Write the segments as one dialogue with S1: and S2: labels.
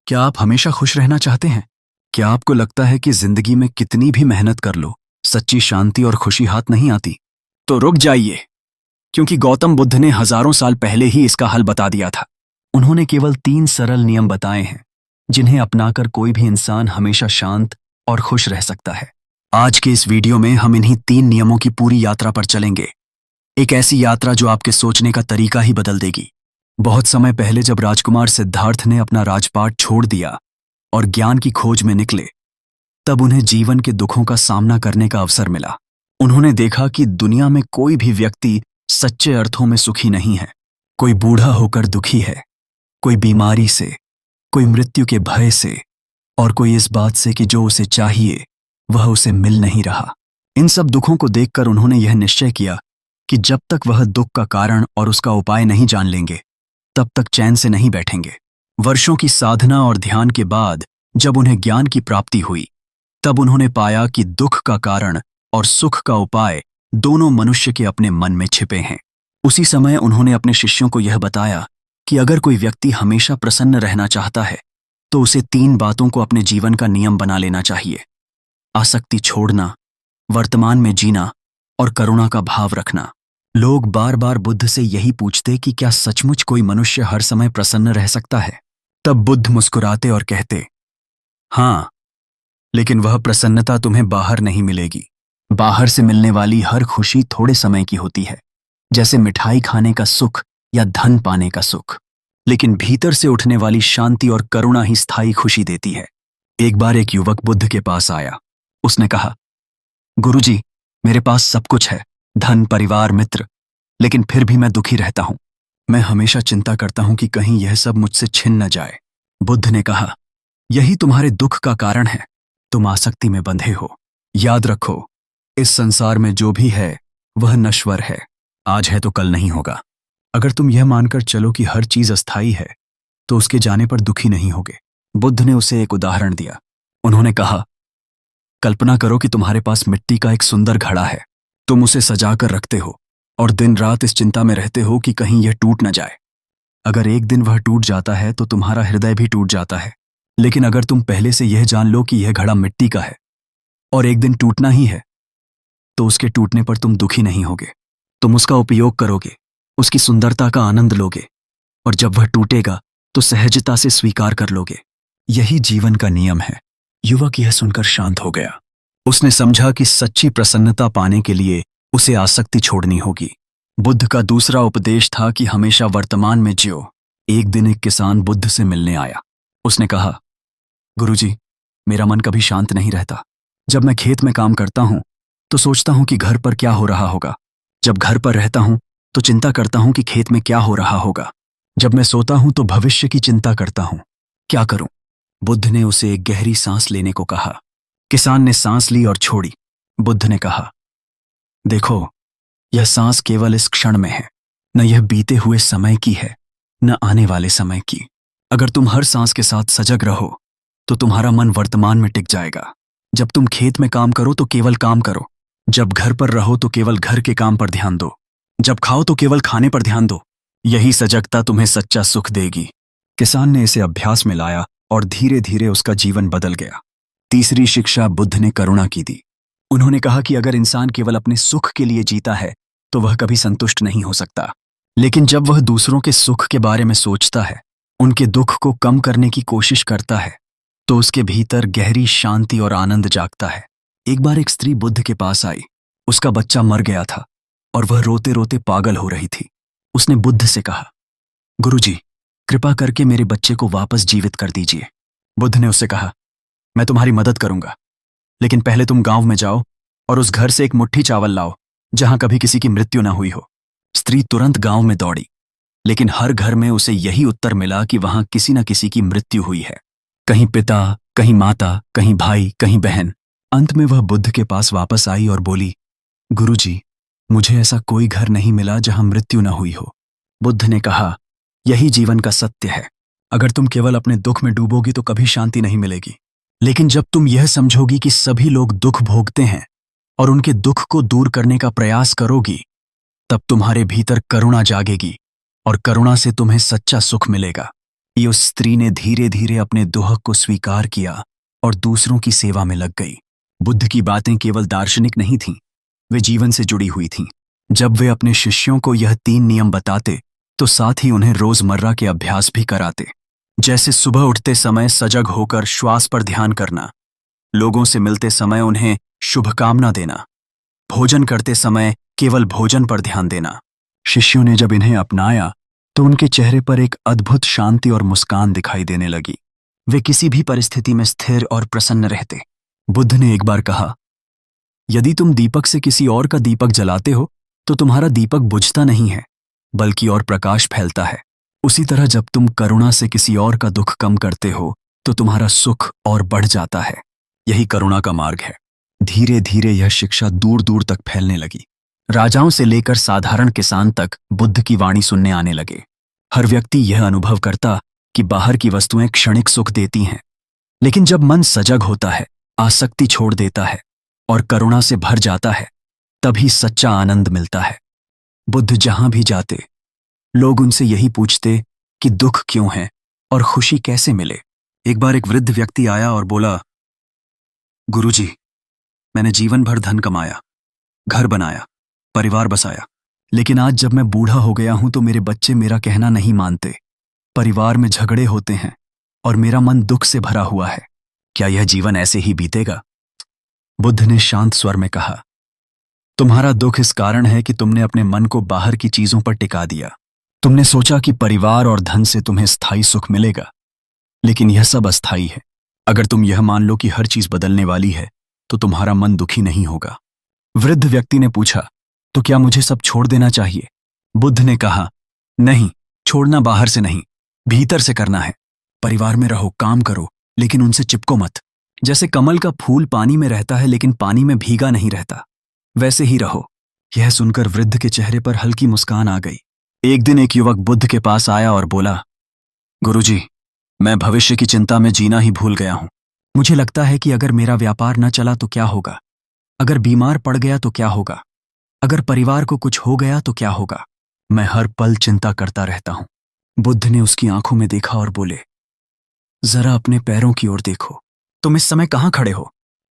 S1: क्या आप हमेशा खुश रहना चाहते हैं? क्या आपको लगता है कि जिंदगी में कितनी भी मेहनत कर लो, सच्ची शांति और खुशी हाथ नहीं आती? तो रुक जाइए, क्योंकि गौतम बुद्ध ने हजारों साल पहले ही इसका हल बता दिया था। उन्होंने केवल 3 सरल नियम बताए हैं, जिन्हें अपनाकर कोई भी इंसान हमेशा शांत और खुश रह सकता है। आज के इस वीडियो में हम इन्हीं 3 नियमों की पूरी यात्रा पर चलेंगे। एक ऐसी यात्रा जो आपके सोचने का तरीका ही बदल देगी। बहुत समय पहले जब राजकुमार सिद्धार्थ ने अपना राजपाट छोड़ दिया और ज्ञान की खोज में निकले, तब उन्हें जीवन के दुखों का सामना करने का अवसर मिला। उन्होंने देखा कि दुनिया में कोई भी व्यक्ति सच्चे अर्थों में सुखी नहीं है। कोई बूढ़ा होकर दुखी है, कोई बीमारी से, कोई मृत्यु के भय से, और कोई इस बात से कि जो उसे चाहिए वह उसे मिल नहीं रहा। इन सब दुखों को देखकर उन्होंने यह निश्चय किया कि जब तक वह दुख का कारण और उसका उपाय नहीं जान लेंगे, तब तक चैन से नहीं बैठेंगे। वर्षों की साधना और ध्यान के बाद जब उन्हें ज्ञान की प्राप्ति हुई, तब उन्होंने पाया कि दुख का कारण और सुख का उपाय दोनों मनुष्य के अपने मन में छिपे हैं। उसी समय उन्होंने अपने शिष्यों को यह बताया कि अगर कोई व्यक्ति हमेशा प्रसन्न रहना चाहता है, तो उसे 3 बातों को अपने जीवन का नियम बना लेना चाहिए: आसक्ति छोड़ना, वर्तमान में जीना और करुणा का भाव रखना। लोग बार बार बुद्ध से यही पूछते कि क्या सचमुच कोई मनुष्य हर समय प्रसन्न रह सकता है? तब बुद्ध मुस्कुराते और कहते, हाँ, लेकिन वह प्रसन्नता तुम्हें बाहर नहीं मिलेगी। बाहर से मिलने वाली हर खुशी थोड़े समय की होती है, जैसे मिठाई खाने का सुख या धन पाने का सुख। लेकिन भीतर से उठने वाली शांति और करुणा ही स्थायी खुशी देती है। एक बार एक युवक बुद्ध के पास आया। उसने कहा, गुरुजी, मेरे पास सब कुछ है, धन, परिवार, मित्र, लेकिन फिर भी मैं दुखी रहता हूं। मैं हमेशा चिंता करता हूं कि कहीं यह सब मुझसे छिन न जाए। बुद्ध ने कहा, यही तुम्हारे दुख का कारण है। तुम आसक्ति में बंधे हो। याद रखो, इस संसार में जो भी है वह नश्वर है। आज है तो कल नहीं होगा। अगर तुम यह मानकर चलो कि हर चीज अस्थायी है, तो उसके जाने पर दुखी नहीं होगे। बुद्ध ने उसे एक उदाहरण दिया। उन्होंने कहा, कल्पना करो कि तुम्हारे पास मिट्टी का एक सुंदर घड़ा है। तुम उसे सजा कर रखते हो और दिन रात इस चिंता में रहते हो कि कहीं यह टूट न जाए। अगर एक दिन वह टूट जाता है तो तुम्हारा हृदय भी टूट जाता है। लेकिन अगर तुम पहले से यह जान लो कि यह घड़ा मिट्टी का है और एक दिन टूटना ही है, तो उसके टूटने पर तुम दुखी नहीं होगे। तुम उसका उपयोग करोगे, उसकी सुंदरता का आनंद लोगे, और जब वह टूटेगा तो सहजता से स्वीकार कर लोगे। यही जीवन का नियम है। युवक यह सुनकर शांत हो गया। उसने समझा कि सच्ची प्रसन्नता पाने के लिए उसे आसक्ति छोड़नी होगी। बुद्ध का दूसरा उपदेश था कि हमेशा वर्तमान में जियो। एक दिन एक किसान बुद्ध से मिलने आया। उसने कहा, गुरुजी, मेरा मन कभी शांत नहीं रहता। जब मैं खेत में काम करता हूं तो सोचता हूं कि घर पर क्या हो रहा होगा। जब घर पर रहता हूं तो चिंता करता हूं कि खेत में क्या हो रहा होगा। जब मैं सोता हूं तो भविष्य की चिंता करता हूं। क्या करूं? बुद्ध ने उसे एक गहरी सांस लेने को कहा। किसान ने सांस ली और छोड़ी। बुद्ध ने कहा, देखो, यह सांस केवल इस क्षण में है, न यह बीते हुए समय की है, न आने वाले समय की। अगर तुम हर सांस के साथ सजग रहो तो तुम्हारा मन वर्तमान में टिक जाएगा। जब तुम खेत में काम करो तो केवल काम करो। जब घर पर रहो तो केवल घर के काम पर ध्यान दो। जब खाओ तो केवल खाने पर ध्यान दो। यही सजगता तुम्हें सच्चा सुख देगी। किसान ने इसे अभ्यास में लाया और धीरे धीरे उसका जीवन बदल गया। तीसरी शिक्षा बुद्ध ने करुणा की दी। उन्होंने कहा कि अगर इंसान केवल अपने सुख के लिए जीता है तो वह कभी संतुष्ट नहीं हो सकता। लेकिन जब वह दूसरों के सुख के बारे में सोचता है, उनके दुख को कम करने की कोशिश करता है, तो उसके भीतर गहरी शांति और आनंद जागता है। एक बार एक स्त्री बुद्ध के पास आई। उसका बच्चा मर गया था और वह रोते रोते पागल हो रही थी। उसने बुद्ध से कहा, गुरुजी, कृपा करके मेरे बच्चे को वापस जीवित कर दीजिए। बुद्ध ने उससे कहा, मैं तुम्हारी मदद करूंगा, लेकिन पहले तुम गांव में जाओ और उस घर से एक मुट्ठी चावल लाओ जहां कभी किसी की मृत्यु न हुई हो। स्त्री तुरंत गांव में दौड़ी, लेकिन हर घर में उसे यही उत्तर मिला कि वहां किसी न किसी की मृत्यु हुई है। कहीं पिता, कहीं माता, कहीं भाई, कहीं बहन। अंत में वह बुद्ध के पास वापस आई और बोली, गुरुजी, मुझे ऐसा कोई घर नहीं मिला जहां मृत्यु न हुई हो। बुद्ध ने कहा, यही जीवन का सत्य है। अगर तुम केवल अपने दुख में डूबोगी तो कभी शांति नहीं मिलेगी। लेकिन जब तुम यह समझोगी कि सभी लोग दुख भोगते हैं और उनके दुख को दूर करने का प्रयास करोगी, तब तुम्हारे भीतर करुणा जागेगी और करुणा से तुम्हें सच्चा सुख मिलेगा। ये उस स्त्री ने धीरे धीरे अपने दुहक को स्वीकार किया और दूसरों की सेवा में लग गई। बुद्ध की बातें केवल दार्शनिक नहीं थीं, वे जीवन से जुड़ी हुई थीं। जब वे अपने शिष्यों को यह 3 नियम बताते तो साथ ही उन्हें रोजमर्रा के अभ्यास भी कराते, जैसे सुबह उठते समय सजग होकर श्वास पर ध्यान करना, लोगों से मिलते समय उन्हें शुभकामना देना, भोजन करते समय केवल भोजन पर ध्यान देना। शिष्यों ने जब इन्हें अपनाया तो उनके चेहरे पर एक अद्भुत शांति और मुस्कान दिखाई देने लगी। वे किसी भी परिस्थिति में स्थिर और प्रसन्न रहते। बुद्ध ने एक बार कहा, यदि तुम दीपक से किसी और का दीपक जलाते हो तो तुम्हारा दीपक बुझता नहीं है, बल्कि और प्रकाश फैलता है। उसी तरह जब तुम करुणा से किसी और का दुख कम करते हो तो तुम्हारा सुख और बढ़ जाता है। यही करुणा का मार्ग है। धीरे धीरे यह शिक्षा दूर दूर तक फैलने लगी। राजाओं से लेकर साधारण किसान तक बुद्ध की वाणी सुनने आने लगे। हर व्यक्ति यह अनुभव करता कि बाहर की वस्तुएं क्षणिक सुख देती हैं, लेकिन जब मन सजग होता है, आसक्ति छोड़ देता है और करुणा से भर जाता है, तभी सच्चा आनंद मिलता है। बुद्ध जहां भी जाते, लोग उनसे यही पूछते कि दुख क्यों है और खुशी कैसे मिले। एक बार एक वृद्ध व्यक्ति आया और बोला, गुरुजी, मैंने जीवन भर धन कमाया, घर बनाया, परिवार बसाया, लेकिन आज जब मैं बूढ़ा हो गया हूं तो मेरे बच्चे मेरा कहना नहीं मानते, परिवार में झगड़े होते हैं और मेरा मन दुख से भरा हुआ है। क्या यह जीवन ऐसे ही बीतेगा? बुद्ध ने शांत स्वर में कहा, तुम्हारा दुख इस कारण है कि तुमने अपने मन को बाहर की चीजों पर टिका दिया। तुमने सोचा कि परिवार और धन से तुम्हें स्थायी सुख मिलेगा, लेकिन यह सब अस्थायी है। अगर तुम यह मान लो कि हर चीज बदलने वाली है तो तुम्हारा मन दुखी नहीं होगा। वृद्ध व्यक्ति ने पूछा, तो क्या मुझे सब छोड़ देना चाहिए? बुद्ध ने कहा, नहीं, छोड़ना बाहर से नहीं, भीतर से करना है। परिवार में रहो, काम करो, लेकिन उनसे चिपको मत। जैसे कमल का फूल पानी में रहता है लेकिन पानी में भीगा नहीं रहता, वैसे ही रहो। यह सुनकर वृद्ध के चेहरे पर हल्की मुस्कान आ गई। एक दिन एक युवक बुद्ध के पास आया और बोला, गुरुजी, मैं भविष्य की चिंता में जीना ही भूल गया हूं। मुझे लगता है कि अगर मेरा व्यापार न चला तो क्या होगा, अगर बीमार पड़ गया तो क्या होगा, अगर परिवार को कुछ हो गया तो क्या होगा। मैं हर पल चिंता करता रहता हूं। बुद्ध ने उसकी आंखों में देखा और बोले, जरा अपने पैरों की ओर देखो, तुम इस समय कहां खड़े हो?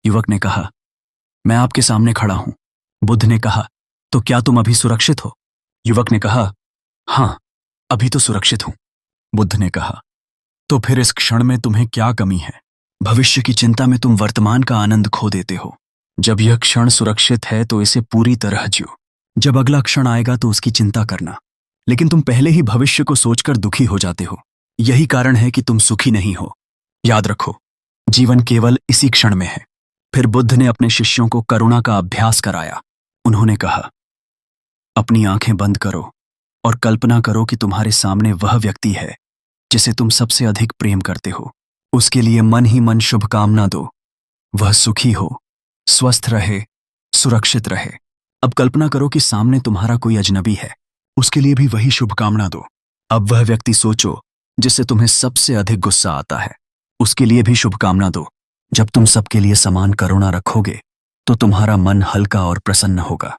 S1: युवक ने कहा, मैं आपके सामने खड़ा हूं। बुद्ध ने कहा, तो क्या तुम अभी सुरक्षित हो? युवक ने कहा, हां, अभी तो सुरक्षित हूं। बुद्ध ने कहा, तो फिर इस क्षण में तुम्हें क्या कमी है? भविष्य की चिंता में तुम वर्तमान का आनंद खो देते हो। जब यह क्षण सुरक्षित है तो इसे पूरी तरह जियो। जब अगला क्षण आएगा तो उसकी चिंता करना, लेकिन तुम पहले ही भविष्य को सोचकर दुखी हो जाते हो। यही कारण है कि तुम सुखी नहीं हो। याद रखो, जीवन केवल इसी क्षण में है। फिर बुद्ध ने अपने शिष्यों को करुणा का अभ्यास कराया। उन्होंने कहा, अपनी आंखें बंद करो और कल्पना करो कि तुम्हारे सामने वह व्यक्ति है जिसे तुम सबसे अधिक प्रेम करते हो। उसके लिए मन ही मन शुभकामना दो। वह सुखी हो, स्वस्थ रहे, सुरक्षित रहे। अब कल्पना करो कि सामने तुम्हारा कोई अजनबी है, उसके लिए भी वही शुभकामना दो। अब वह व्यक्ति सोचो जिससे तुम्हें सबसे अधिक गुस्सा आता है, उसके लिए भी शुभकामना दो। जब तुम सबके लिए समान करुणा रखोगे तो तुम्हारा मन हल्का और प्रसन्न होगा।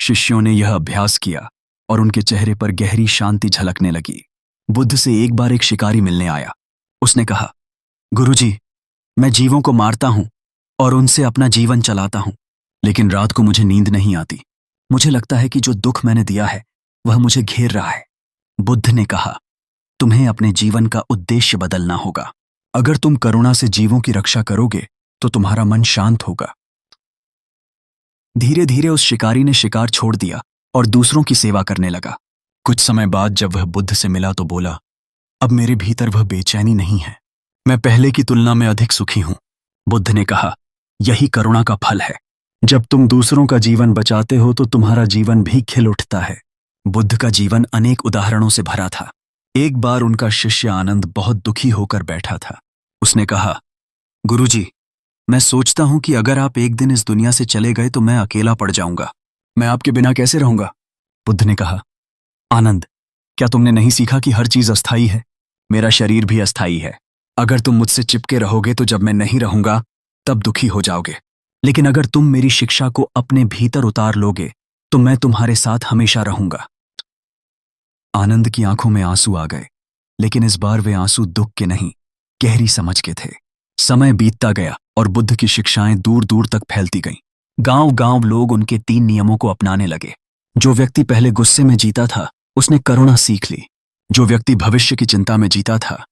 S1: शिष्यों ने यह अभ्यास किया और उनके चेहरे पर गहरी शांति झलकने लगी। बुद्ध से एक बार एक शिकारी मिलने आया। उसने कहा, गुरुजी, मैं जीवों को मारता हूं और उनसे अपना जीवन चलाता हूं, लेकिन रात को मुझे नींद नहीं आती। मुझे लगता है कि जो दुख मैंने दिया है वह मुझे घेर रहा है। बुद्ध ने कहा, तुम्हें अपने जीवन का उद्देश्य बदलना होगा। अगर तुम करुणा से जीवों की रक्षा करोगे तो तुम्हारा मन शांत होगा। धीरे धीरे उस शिकारी ने शिकार छोड़ दिया और दूसरों की सेवा करने लगा। कुछ समय बाद जब वह बुद्ध से मिला तो बोला, अब मेरे भीतर वह बेचैनी नहीं है, मैं पहले की तुलना में अधिक सुखी हूं। बुद्ध ने कहा, यही करुणा का फल है। जब तुम दूसरों का जीवन बचाते हो तो तुम्हारा जीवन भी खिल उठता है। बुद्ध का जीवन अनेक उदाहरणों से भरा था। एक बार उनका शिष्य आनंद बहुत दुखी होकर बैठा था। उसने कहा, गुरुजी, मैं सोचता हूं कि अगर आप एक दिन इस दुनिया से चले गए तो मैं अकेला पड़ जाऊंगा। मैं आपके बिना कैसे रहूंगा? बुद्ध ने कहा, आनंद, क्या तुमने नहीं सीखा कि हर चीज अस्थायी है? मेरा शरीर भी अस्थायी है। अगर तुम मुझसे चिपके रहोगे तो जब मैं नहीं रहूंगा तब दुखी हो जाओगे, लेकिन अगर तुम मेरी शिक्षा को अपने भीतर उतार लोगे तो मैं तुम्हारे साथ हमेशा रहूंगा। आनंद की आंखों में आंसू आ गए, लेकिन इस बार वे आंसू दुख के नहीं, गहरी समझ के थे। समय बीतता गया और बुद्ध की शिक्षाएं दूर दूर तक फैलती गईं। गांव गांव लोग उनके 3 नियमों को अपनाने लगे। जो व्यक्ति पहले गुस्से में जीता था, उसने करुणा सीख ली। जो व्यक्ति भविष्य की चिंता में जीता था,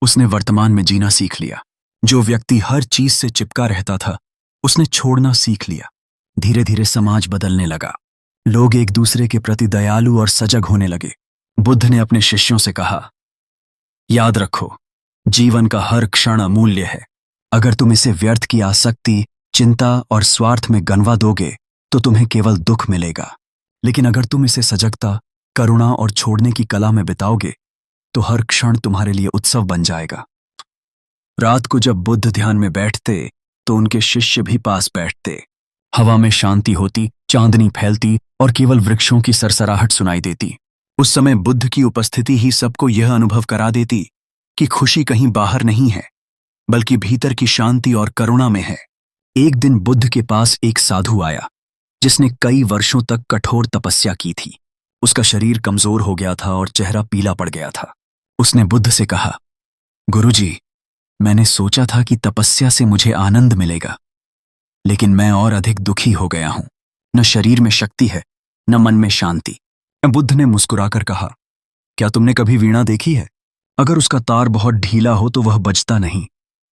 S1: उसने वर्तमान में जीना सीख लिया। जो व्यक्ति हर चीज से चिपका रहता था, उसने छोड़ना सीख लिया। धीरे धीरे समाज बदलने लगा। लोग एक दूसरे के प्रति दयालु और सजग होने लगे। बुद्ध ने अपने शिष्यों से कहा, याद रखो, जीवन का हर क्षण अमूल्य है। अगर तुम इसे व्यर्थ की आसक्ति, चिंता और स्वार्थ में गंवा दोगे तो तुम्हें केवल दुख मिलेगा। लेकिन अगर तुम इसे सजगता, करुणा और छोड़ने की कला में बिताओगे तो हर क्षण तुम्हारे लिए उत्सव बन जाएगा। रात को जब बुद्ध ध्यान में बैठते तो उनके शिष्य भी पास बैठते। हवा में शांति होती, चांदनी फैलती और केवल वृक्षों की सरसराहट सुनाई देती। उस समय बुद्ध की उपस्थिति ही सबको यह अनुभव करा देती कि खुशी कहीं बाहर नहीं है, बल्कि भीतर की शांति और करुणा में है। एक दिन बुद्ध के पास एक साधु आया जिसने कई वर्षों तक कठोर तपस्या की थी। उसका शरीर कमजोर हो गया था और चेहरा पीला पड़ गया था। उसने बुद्ध से कहा, गुरुजी, मैंने सोचा था कि तपस्या से मुझे आनंद मिलेगा, लेकिन मैं और अधिक दुखी हो गया हूं। न शरीर में शक्ति है, न मन में शांति। बुद्ध ने मुस्कुराकर कहा, क्या तुमने कभी वीणा देखी है? अगर उसका तार बहुत ढीला हो तो वह बजता नहीं,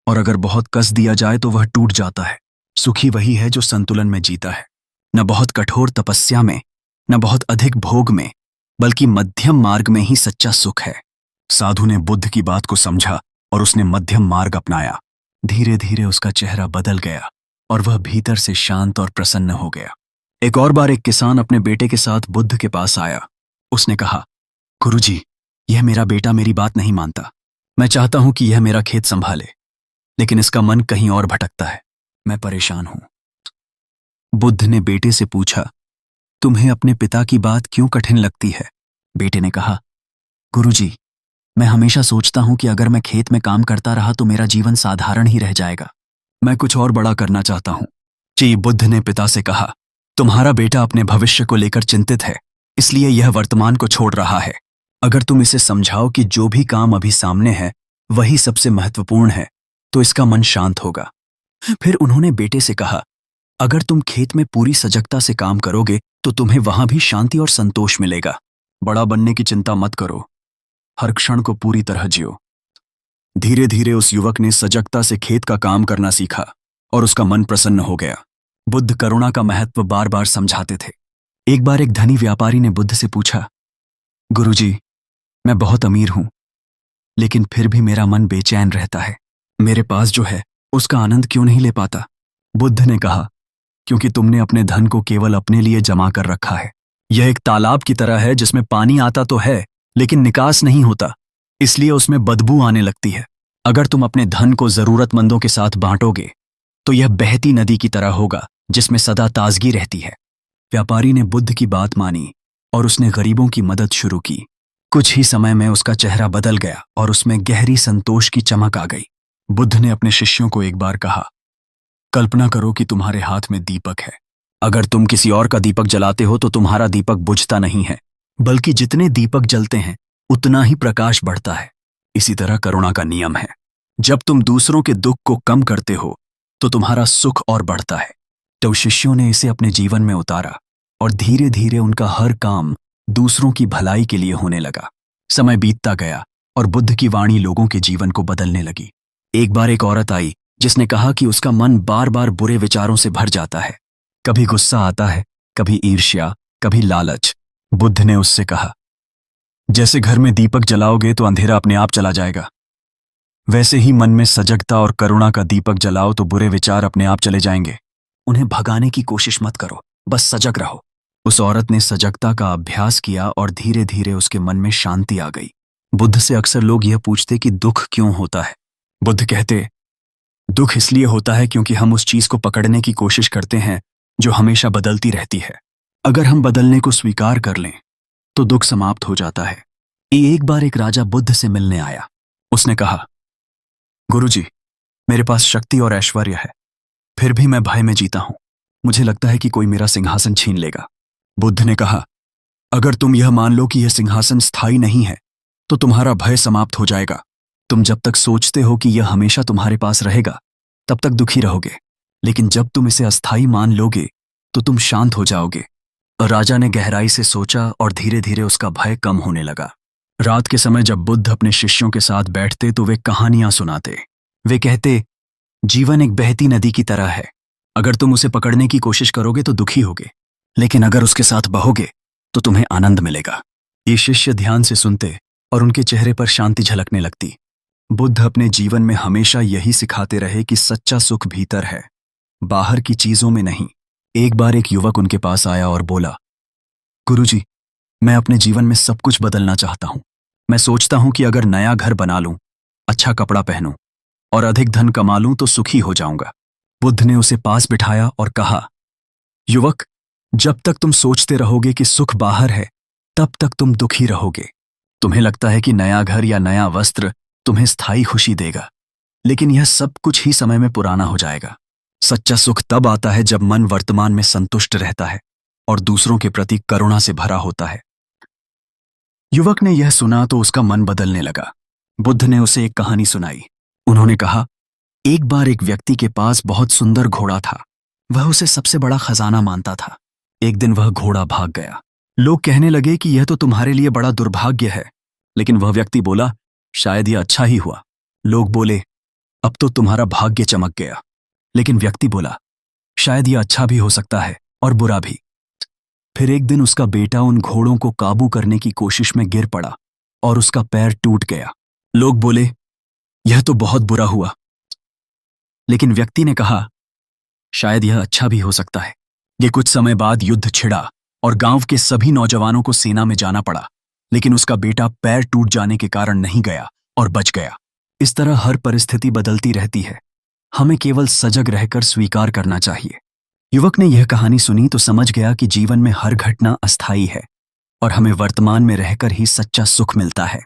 S1: और अगर बहुत कस दिया जाए तो वह टूट जाता है। सुखी वही है जो संतुलन में जीता है, न बहुत कठोर तपस्या में, न बहुत अधिक भोग में, बल्कि मध्यम मार्ग में ही सच्चा सुख है। साधु ने बुद्ध की बात को समझा और उसने मध्यम मार्ग अपनाया। धीरे धीरे उसका चेहरा बदल गया और वह भीतर से शांत और प्रसन्न हो गया। एक और बार एक किसान अपने बेटे के साथ बुद्ध के पास आया। उसने कहा, गुरुजी, यह मेरा बेटा मेरी बात नहीं मानता। मैं चाहता हूं कि यह मेरा खेत संभाले, लेकिन इसका मन कहीं और भटकता है। मैं परेशान हूं। बुद्ध ने बेटे से पूछा, तुम्हें अपने पिता की बात क्यों कठिन लगती है? बेटे ने कहा, गुरुजी, मैं हमेशा सोचता हूं कि अगर मैं खेत में काम करता रहा तो मेरा जीवन साधारण ही रह जाएगा। मैं कुछ और बड़ा करना चाहता हूं। जी, बुद्ध ने पिता से कहा, तुम्हारा बेटा अपने भविष्य को लेकर चिंतित है, इसलिए यह वर्तमान को छोड़ रहा है। अगर तुम इसे समझाओ कि जो भी काम अभी सामने है वही सबसे महत्वपूर्ण है, तो इसका मन शांत होगा। फिर उन्होंने बेटे से कहा, अगर तुम खेत में पूरी सजगता से काम करोगे तो तुम्हें वहां भी शांति और संतोष मिलेगा। बड़ा बनने की चिंता मत करो, हर क्षण को पूरी तरह जियो। धीरे धीरे उस युवक ने सजगता से खेत का काम करना सीखा और उसका मन प्रसन्न हो गया। बुद्ध करुणा का महत्व बार बार समझाते थे। एक बार एक धनी व्यापारी ने बुद्ध से पूछा, गुरुजी, मैं बहुत अमीर हूं, लेकिन फिर भी मेरा मन बेचैन रहता है। मेरे पास जो है उसका आनंद क्यों नहीं ले पाता? बुद्ध ने कहा, क्योंकि तुमने अपने धन को केवल अपने लिए जमा कर रखा है। यह एक तालाब की तरह है जिसमें पानी आता तो है लेकिन निकास नहीं होता, इसलिए उसमें बदबू आने लगती है। अगर तुम अपने धन को जरूरतमंदों के साथ बांटोगे तो यह बहती नदी की तरह होगा जिसमें सदा ताजगी रहती है। व्यापारी ने बुद्ध की बात मानी और उसने गरीबों की मदद शुरू की। कुछ ही समय में उसका चेहरा बदल गया और उसमें गहरी संतोष की चमक आ गई। बुद्ध ने अपने शिष्यों को एक बार कहा, कल्पना करो कि तुम्हारे हाथ में दीपक है। अगर तुम किसी और का दीपक जलाते हो तो तुम्हारा दीपक बुझता नहीं है, बल्कि जितने दीपक जलते हैं उतना ही प्रकाश बढ़ता है। इसी तरह करुणा का नियम है, जब तुम दूसरों के दुख को कम करते हो तो तुम्हारा सुख और बढ़ता है। तो शिष्यों ने इसे अपने जीवन में उतारा और धीरे धीरे उनका हर काम दूसरों की भलाई के लिए होने लगा। समय बीतता गया और बुद्ध की वाणी लोगों के जीवन को बदलने लगी। एक बार एक औरत आई जिसने कहा कि उसका मन बार बार बुरे विचारों से भर जाता है। कभी गुस्सा आता है, कभी ईर्ष्या, कभी लालच। बुद्ध ने उससे कहा, जैसे घर में दीपक जलाओगे तो अंधेरा अपने आप चला जाएगा, वैसे ही मन में सजगता और करुणा का दीपक जलाओ तो बुरे विचार अपने आप चले जाएंगे। उन्हें भगाने की कोशिश मत करो, बस सजग रहो। उस औरत ने सजगता का अभ्यास किया और धीरे धीरे उसके मन में शांति आ गई। बुद्ध से अक्सर लोग यह पूछते कि दुख क्यों होता है। बुद्ध कहते, दुख इसलिए होता है क्योंकि हम उस चीज को पकड़ने की कोशिश करते हैं जो हमेशा बदलती रहती है। अगर हम बदलने को स्वीकार कर लें तो दुख समाप्त हो जाता है। एक बार एक राजा बुद्ध से मिलने आया। उसने कहा, गुरुजी, मेरे पास शक्ति और ऐश्वर्य है, फिर भी मैं भय में जीता हूं। मुझे लगता है कि कोई मेरा सिंहासन छीन लेगा। बुद्ध ने कहा, अगर तुम यह मान लो कि यह सिंहासन स्थायी नहीं है तो तुम्हारा भय समाप्त हो जाएगा। तुम जब तक सोचते हो कि यह हमेशा तुम्हारे पास रहेगा, तब तक दुखी रहोगे। लेकिन जब तुम इसे अस्थायी मान लोगे तो तुम शांत हो जाओगे। राजा ने गहराई से सोचा और धीरे धीरे उसका भय कम होने लगा। रात के समय जब बुद्ध अपने शिष्यों के साथ बैठते तो वे कहानियां सुनाते। वे कहते, जीवन एक बहती नदी की तरह है। अगर तुम उसे पकड़ने की कोशिश करोगे तो दुखी होगे, लेकिन अगर उसके साथ बहोगे तो तुम्हें आनंद मिलेगा। ये शिष्य ध्यान से सुनते और उनके चेहरे पर शांति झलकने लगती। बुद्ध अपने जीवन में हमेशा यही सिखाते रहे कि सच्चा सुख भीतर है, बाहर की चीजों में नहीं। एक बार एक युवक उनके पास आया और बोला, गुरुजी, मैं अपने जीवन में सब कुछ बदलना चाहता हूं। मैं सोचता हूं कि अगर नया घर बना लूं, अच्छा कपड़ा पहनूं और अधिक धन कमा लूं तो सुखी हो जाऊंगा। बुद्ध ने उसे पास बिठाया और कहा, युवक, जब तक तुम सोचते रहोगे कि सुख बाहर है, तब तक तुम दुखी रहोगे। तुम्हें लगता है कि नया घर या नया वस्त्र तुम्हें स्थायी खुशी देगा, लेकिन यह सब कुछ ही समय में पुराना हो जाएगा। सच्चा सुख तब आता है जब मन वर्तमान में संतुष्ट रहता है और दूसरों के प्रति करुणा से भरा होता है। युवक ने यह सुना तो उसका मन बदलने लगा। बुद्ध ने उसे एक कहानी सुनाई। उन्होंने कहा, एक बार एक व्यक्ति के पास बहुत सुंदर घोड़ा था। वह उसे सबसे बड़ा खजाना मानता था। एक दिन वह घोड़ा भाग गया। लोग कहने लगे कि यह तो तुम्हारे लिए बड़ा दुर्भाग्य है, लेकिन वह व्यक्ति बोला, शायद यह अच्छा ही हुआ। लोग बोले, अब तो तुम्हारा भाग्य चमक गया। लेकिन व्यक्ति बोला, शायद यह अच्छा भी हो सकता है और बुरा भी। फिर एक दिन उसका बेटा उन घोड़ों को काबू करने की कोशिश में गिर पड़ा और उसका पैर टूट गया। लोग बोले, यह तो बहुत बुरा हुआ। लेकिन व्यक्ति ने कहा, शायद यह अच्छा भी हो सकता है। ये कुछ समय बाद युद्ध छिड़ा और गांव के सभी नौजवानों को सेना में जाना पड़ा, लेकिन उसका बेटा पैर टूट जाने के कारण नहीं गया और बच गया। इस तरह हर परिस्थिति बदलती रहती है। हमें केवल सजग रहकर स्वीकार करना चाहिए। युवक ने यह कहानी सुनी तो समझ गया कि जीवन में हर घटना अस्थायी है और हमें वर्तमान में रहकर ही सच्चा सुख मिलता है।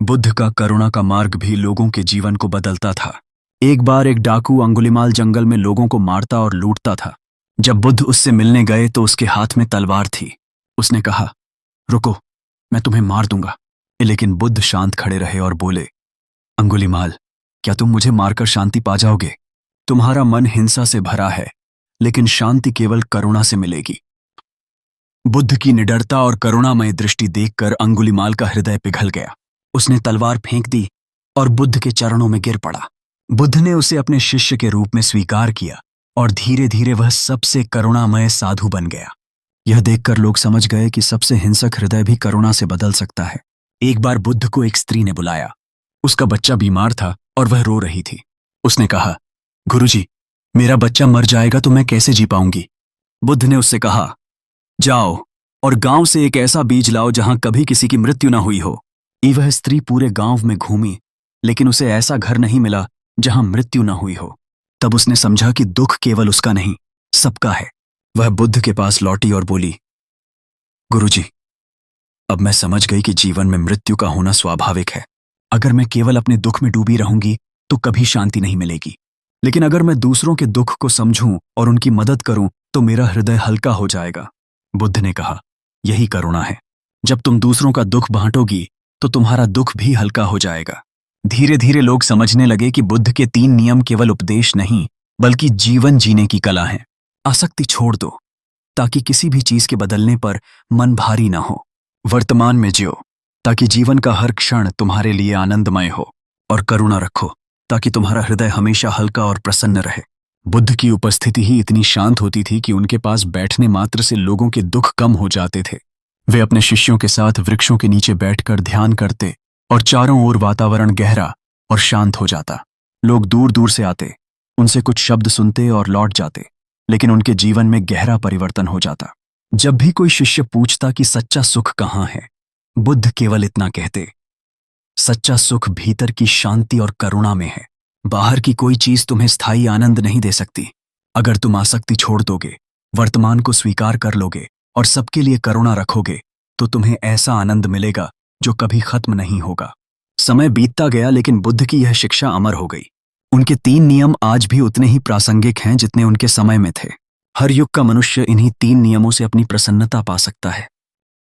S1: बुद्ध का करुणा का मार्ग भी लोगों के जीवन को बदलता था। एक बार एक डाकू अंगुलिमाल जंगल में लोगों को मारता और लूटता था। जब बुद्ध उससे मिलने गए तो उसके हाथ में तलवार थी। उसने कहा, रुको, मैं तुम्हें मार दूंगा। लेकिन बुद्ध शांत खड़े रहे और बोले, अंगुलिमाल, क्या तुम मुझे मारकर शांति पा जाओगे? तुम्हारा मन हिंसा से भरा है, लेकिन शांति केवल करुणा से मिलेगी। बुद्ध की निडरता और करुणामय दृष्टि देखकर अंगुलिमाल का हृदय पिघल गया। उसने तलवार फेंक दी और बुद्ध के चरणों में गिर पड़ा। बुद्ध ने उसे अपने शिष्य के रूप में स्वीकार किया और धीरे धीरे वह सबसे करुणामय साधु बन गया। यह देखकर लोग समझ गए कि सबसे हिंसक हृदय भी करुणा से बदल सकता है। एक बार बुद्ध को एक स्त्री ने बुलाया। उसका बच्चा बीमार था और वह रो रही थी। उसने कहा, गुरुजी, मेरा बच्चा मर जाएगा तो मैं कैसे जी पाऊंगी? बुद्ध ने उससे कहा, जाओ और गांव से एक ऐसा बीज लाओ जहां कभी किसी की मृत्यु न हुई हो। वह स्त्री पूरे गांव में घूमी, लेकिन उसे ऐसा घर नहीं मिला जहां मृत्यु न हुई हो। तब उसने समझा कि दुख केवल उसका नहीं, सबका है। वह बुद्ध के पास लौटी और बोली, गुरुजी, अब मैं समझ गई कि जीवन में मृत्यु का होना स्वाभाविक है। अगर मैं केवल अपने दुख में डूबी रहूंगी तो कभी शांति नहीं मिलेगी, लेकिन अगर मैं दूसरों के दुख को समझूं और उनकी मदद करूं तो मेरा हृदय हल्का हो जाएगा। बुद्ध ने कहा, यही करुणा है। जब तुम दूसरों का दुख बांटोगी तो तुम्हारा दुख भी हल्का हो जाएगा। धीरे धीरे लोग समझने लगे कि बुद्ध के 3 नियम केवल उपदेश नहीं, बल्कि जीवन जीने की कला है। आसक्ति छोड़ दो ताकि किसी भी चीज के बदलने पर मन भारी ना हो। वर्तमान में जियो ताकि जीवन का हर क्षण तुम्हारे लिए आनंदमय हो। और करुणा रखो ताकि तुम्हारा हृदय हमेशा हल्का और प्रसन्न रहे। बुद्ध की उपस्थिति ही इतनी शांत होती थी कि उनके पास बैठने मात्र से लोगों के दुख कम हो जाते थे। वे अपने शिष्यों के साथ वृक्षों के नीचे बैठकर ध्यान करते और चारों ओर वातावरण गहरा और शांत हो जाता। लोग दूर दूर से आते, उनसे कुछ शब्द सुनते और लौट जाते, लेकिन उनके जीवन में गहरा परिवर्तन हो जाता। जब भी कोई शिष्य पूछता कि सच्चा सुख कहाँ है, बुद्ध केवल इतना कहते, सच्चा सुख भीतर की शांति और करुणा में है। बाहर की कोई चीज तुम्हें स्थायी आनंद नहीं दे सकती। अगर तुम आसक्ति छोड़ दोगे, वर्तमान को स्वीकार कर लोगे और सबके लिए करुणा रखोगे तो तुम्हें ऐसा आनंद मिलेगा जो कभी खत्म नहीं होगा। समय बीतता गया, लेकिन बुद्ध की यह शिक्षा अमर हो गई। उनके 3 नियम आज भी उतने ही प्रासंगिक हैं जितने उनके समय में थे। हर युग का मनुष्य इन्हीं 3 नियमों से अपनी प्रसन्नता पा सकता है।